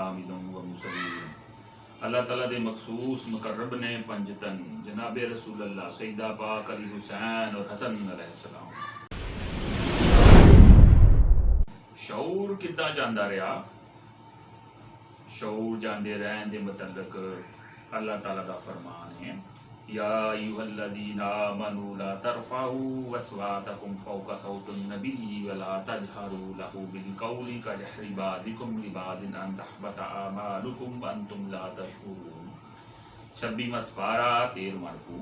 हामिदुन व मुसल्लीन। अल्लाह ताला दे मखसूस मुकर्रब ने पंजतन जनाब रसूलुल्लाह सैयदा पाक अली हुसैन और हसन अलैहिस्सलाम। शऊर किद्दां जांदा रहा? शऊर जांदे रहन दे मुतल्लक अल्लाह ताला दा फरमान है, या अय्युहल्लज़ीना आमनू ला तरफ़अू अस्वातकुम फ़ौक़ सौतिन नबी वला तजहरू लहू बिलक़ौलि कजहरि बाज़िकुम लिबाज़िन अन तहबत आमालुकुम व अंतुम ला तशऊरून। 26वां पारा 13वां रुकू।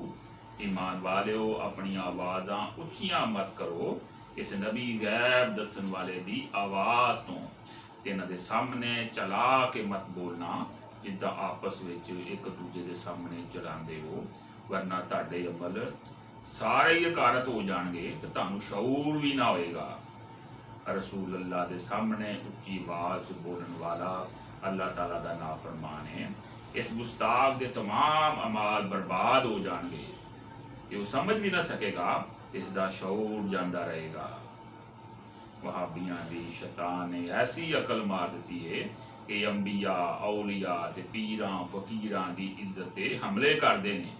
ईमान वालिओ अपनी आवाज़ां उच्चियां मत करो इस नबी गैब दसन वाले दी आवाज़ तो ते इन्हां दे सामने चला के मत बोलना जिद्दां आपस विच एक दूजे दे सामने चलांदे हो, वरना तुहाडे अमल सारे ही अकारत हो जाएंगे तो तुहानूं शऊर भी ना होएगा। रसूलुल्लाह दे सामने उच्ची आवाज़ बोलने वाला अल्लाह ताला दा नाफरमान है। इस गुस्ताख दे तमाम अमाल बर्बाद हो जाएंगे, ये समझ भी ना सकेगा, इसदा शऊर जांदा रहेगा। वहाबियां दी शैतान ने ऐसी अकल मार दी है कि अंबिया औलिया ते पीरां फकीरां दी इज्जत ते हमले करते हैं।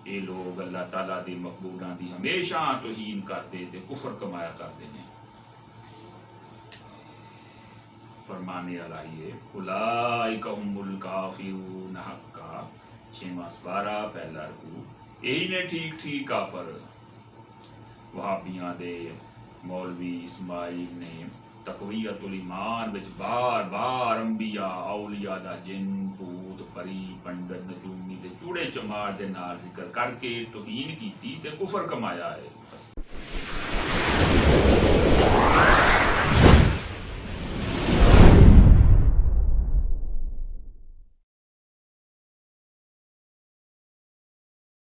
ये लोग अल्लाह ताला दे मकबूलां दी हमेशा तौहीन करते ते कुफर कमाया करते हैं। फरमाने वाला ये उलाइका हुमुल काफिरून हक्का। 6वां पारा पहला रुकू। यही ने ठीक ठीक काफर। वहाबियां दे मौलवी इस्माइल ने तकवीयतुल ईमान विच बार बार अंबिया औलिया दा जिन भूत परी पंडित नजूमी ते चूड़े चमार दे नाल जिक्र करके तौहीन कीती ते कुफर कमाया है।